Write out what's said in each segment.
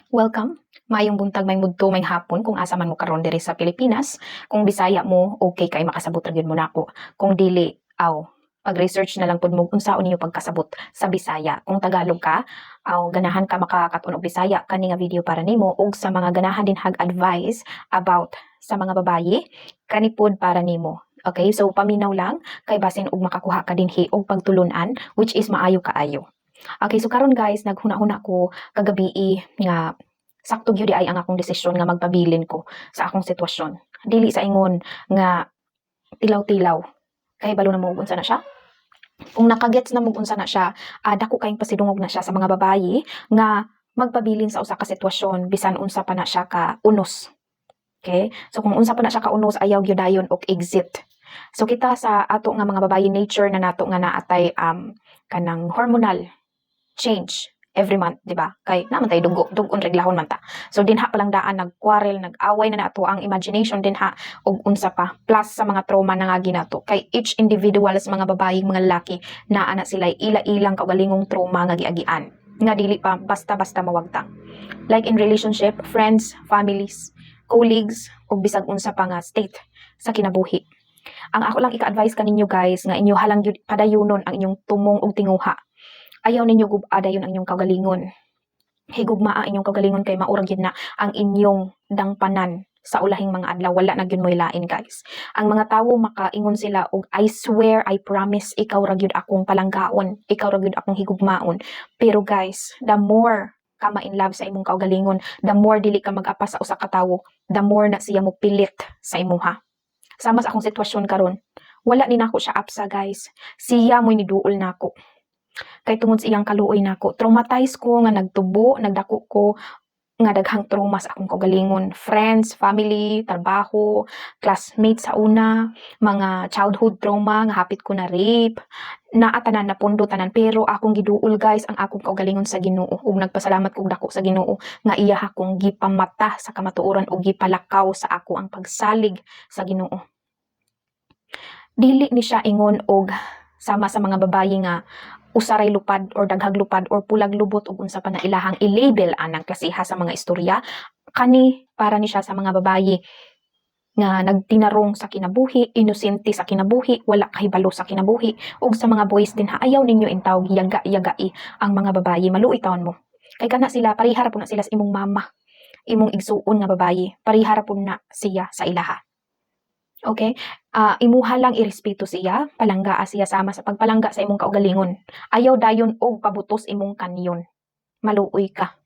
Welcome. Maayong buntag, may mudto, may hapon kung asa man mo karon diri sa Pilipinas. Kung Bisaya mo, okay kay makasabot ra gyud mo nako. Kung dili, pag-research na lang pud mo unsaon ninyo pagkasabot sa Bisaya. Kung Tagalog ka, ganahan ka makakaton og Bisaya kani nga video para nimo ug sa mga ganahan din hag advice about sa mga babayi, kani pod para nimo. Okay, so paminaw lang kay basin og makakuha ka dinhi og pagtulunan which is maayo kaayo. Okay, so karon guys, naghuna-huna ko kagabi nga sakto gyud ay ang akong desisyon nga magpabilin ko sa akong sitwasyon. Dili sa ingon nga tilaw-tilaw. Kay balo na mo og unsa na siya. Kung nakagets na mo unsa na siya, dako kayong pasidungog na siya sa mga babayi nga magpabilin sa usa ka sitwasyon bisan unsa pa na siya ka unos. Okay? So kung unsa pa na siya ka unos, ayaw gyud dayon og exit. So kita sa ato nga mga babayi nature na nato nga naatay kanang hormonal change every month, di ba? Kay naman tayo dugon reglahon man ta. So dinha pa lang daan nagkwarrel, nag-away na nato ang imagination dinha og unsa pa plus sa mga trauma na nga ginato. Kay each individual sa mga babayi, mga lalaki naa na sila ila-ilang kaugalingong trauma nga giagian nga dili pa basta-basta mawagtang. Like in relationship, friends, families, colleagues ug bisag unsa pa nga state sa kinabuhi. Ang ako lang ika-advise kaninyo guys nga inyo halang gyud padayunon ang inyong tumong ug tinguha. Ayaw ninyo gubada yun ang inyong kagalingon. Higugmaa inyong kagalingon kay maurag yun na ang inyong dangpanan sa ulahing mga adlaw. Wala na yun mo ilain guys. Ang mga tawo makaingon sila og I swear, I promise, ikaw ra gyud akong palanggaon, ikaw ra gyud akong higugmaon. Pero guys, the more ka ma-in love sa imong kaugalingon, the more dili ka mag-apas sa usa ka tawo, the more na siya mo pilit sa imuha. Sama sa akong sitwasyon karon, wala ni nako siya apsa guys. Siya mo'y niduol nako. Kay tungod sa iyang kaluoy nako, traumatized ko nga nagtubo, nagdako ko nga daghang trauma sa akong kaugalingon. Friends, family, trabaho, classmates sa una, mga childhood trauma nga hapit ko na rape, naatanan na pundo tanan, pero akong giduol guys ang akong kaugalingon sa Ginoo ug nagpasalamat kog dako sa Ginoo nga iya akong gipamata sa kamatuoran ug gipalakaw sa ako ang pagsalig sa Ginoo. Dili ni siya ingon og sama sa mga babayi nga usaray lupad or daghag lupad or pulag lubot ug unsa pa na ilahang i-label anang klasiha sa mga istorya. Kani para ni siya sa mga babayi nga nagtinarong sa kinabuhi, inosente sa kinabuhi, wala kahibalo sa kinabuhi, ug sa mga boys din ayaw ninyo intawag yaga-yagai ang mga babayi, maluoy taon mo. Kay kana sila parihara po na sila sa imong mama, imong igsuon nga babayi, parihara po na siya sa ilaha. Okay? Imuha lang irespeto siya, palanggaa siya sama sa pagpalangga sa imong kaugalingon. Ayaw dayon og pabutos imong kanyon. Maluoy ka.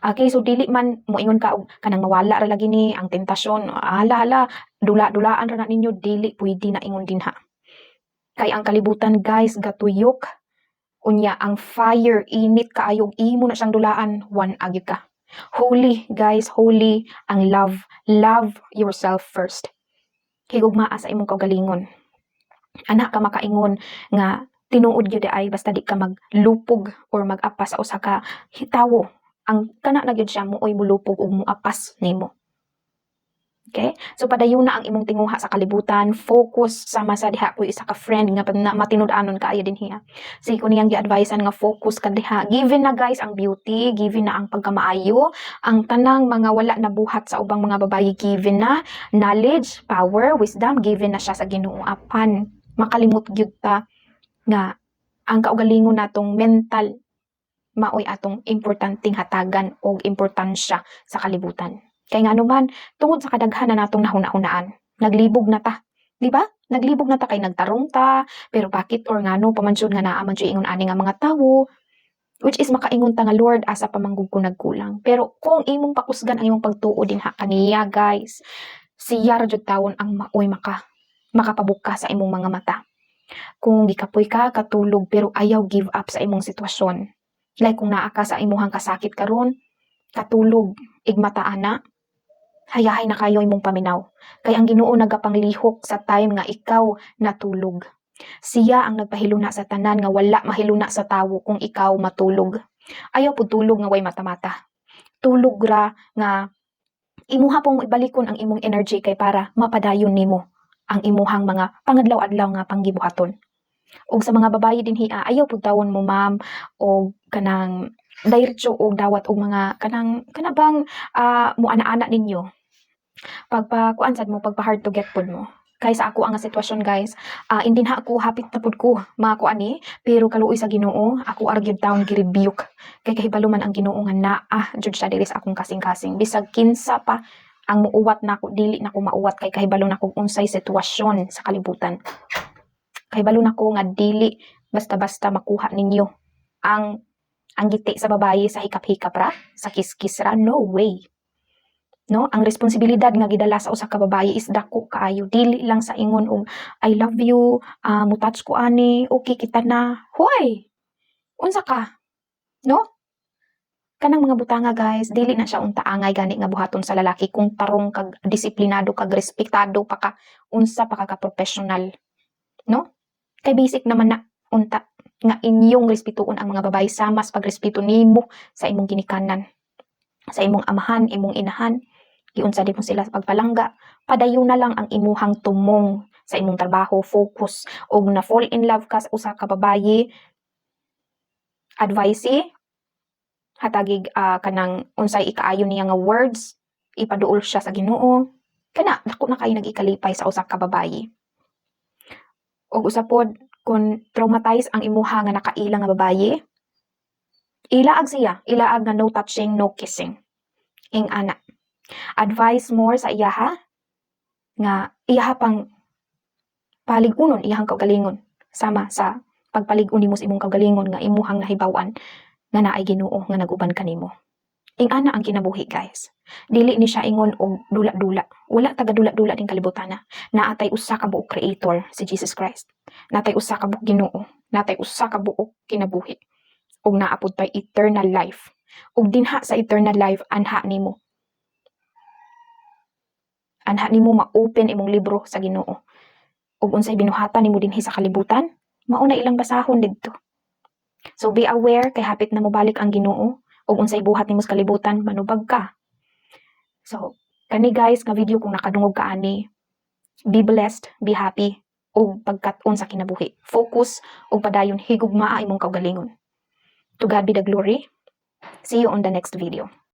Okay, so dili man moingon ka og kanang mawala ra lagi ni ang tentasyon. Hala, dula-dulaan ra na ninyo, dili pwede na ingon dinha. Kay ang kalibutan guys gatuyok. Unya ang fire init kaayog imo na siyang dulaan, one agi ka. Holy guys, holy ang love. Love yourself first. Higugmaa sa imong kaugalingon. Anak ka makaingon nga tinuod gyud ay basta di ka maglupog or mag-apas sa usa ka tawo. Ang kana na gyud siya mooy mulupog ug moapas nimo. Okay? So padayon na ang imong tinguha sa kalibutan, focus sama sa diha puy isa ka friend nga matinud-anon kaayo din hiya. Sige ko niyang gi-advisean nga focus ka diha. Given na guys ang beauty, given na ang pagkamaayo, ang tanang mga wala na buhat sa ubang mga babayi, given na knowledge, power, wisdom, given na siya sa Ginoo. Apan makalimot gyud ta nga ang kaugalingon natong mental maoy atong importanteng hatagan og importansya sa kalibutan. Kay nga naman, tungod sa kadaghan na natong nahuna-hunaan, naglibog na ta. Di ba? Naglibog na ta kay nagtarong ta, pero bakit or ngano pamansyon nga naa man siya ingon ani nga mga tawo, which is makaingon ta nga Lord asa pamanggug ko nagkulang. Pero kung imong pakusgan ang imong pagtuo din ha kaniya guys, siya ra jud tawon ang maoy makapabuka sa imong mga mata. Kung gikapoy ka katulog pero ayaw give up sa imong sitwasyon. Like kung naa ka sa imuhang kasakit karon, katulog, igmata ana, hayahay na kayo imong paminaw. Kay ang Ginoo nagapanglihok sa time nga ikaw natulog. Siya ang nagpahiluna sa tanan nga wala mahiluna sa tawo kung ikaw matulog. Ayaw pud tulog nga way mata-mata. Tulog ra nga imuha pong ibalikon ang imong energy kay para mapadayon nimo ang imuhang mga pangadlaw-adlaw nga panggibuhaton. Og sa mga babayi din hiya, ayaw pud tawon mo ma'am o kanang diretso og dawat og mga kanabang mo ana-ana ninyo pagpakuan sad mo pagpa hard to get pod mo. Kay sa ako ang sitwasyon guys, hindi na ako hapit na pod ko mga ni pero kaluoy sa Ginoo ako argyud taon gi-rebuke kay kahibalo man ang Ginoo nga naa jud siya diri sa akong kasing-kasing bisag kinsa pa ang muuwat nako dili nako mauwat kay kahibalo nako unsay sitwasyon sa kalibutan. Kahibalo nako nga dili basta-basta makuha ninyo ang giti sa babaye sa hikap-hikap ra, sa kiskis ra, no way. No, ang responsibilidad nga gidala sa usa ka babaye is dako kaayo, dili lang sa ingon og I love you, mo touch ko ani, okay kita na. Hoy. Unsa ka? No? Kanang mga butanga guys, dili na siya unta angay gani nga buhaton sa lalaki kung tarong kag disiplinado kag respektado pa ka unsa pa ka professional. No? Kay basic naman na unta nga inyong respetuon ang mga babae samas pagrespeto nimo sa imong ginikanan, sa imong amahan, imong inahan, giunsa din mo sila sa pagpalangga, padayon na lang ang imuhang tumong sa imong trabaho, focus og na fall in love ka sa usa ka babaye, advice hatagig kanang unsay ikaayo niya nga words, ipaduol siya sa Ginoo, kana dako na kay nag-ikalipay sa usa ka babaye. Og usapod kung traumatize ang imuha nga nakaila nga babaye, ilaag siya, ilaag nga no touching, no kissing. Ing ana. Advice more sa iyaha nga iyaha pang paligunon iyahang kaugalingon sama sa pagpaligon nimo sa imong kaugalingon nga imuhang nahibaw-an nga naay Ginoo nga naguban kanimo. Ing ana ang kinabuhi guys. Dili ni siya ingon og dula-dula. Wala taga dula-dula din kalibutan na. Naatay usa ka buok creator si Jesus Christ. Natay usa ka buok Ginoo. Natay usa ka buok kinabuhi. Ug naapod pay eternal life. Ug dinha sa eternal life anha nimo. Anha nimo ma-open imong libro sa Ginoo. Ug unsay binuhatan nimo dinhi sa kalibutan, mao na ilang basahon didto. So be aware kay hapit na mobalik ang Ginoo ug unsay buhat nimo sa kalibutan manubag ka. So kani guys nga video kung nakadungog ka ani, be blessed, be happy ug pagkat-on sa kinabuhi. Focus ug padayon higugmaa imong kaugalingon. To God be the glory. See you on the next video.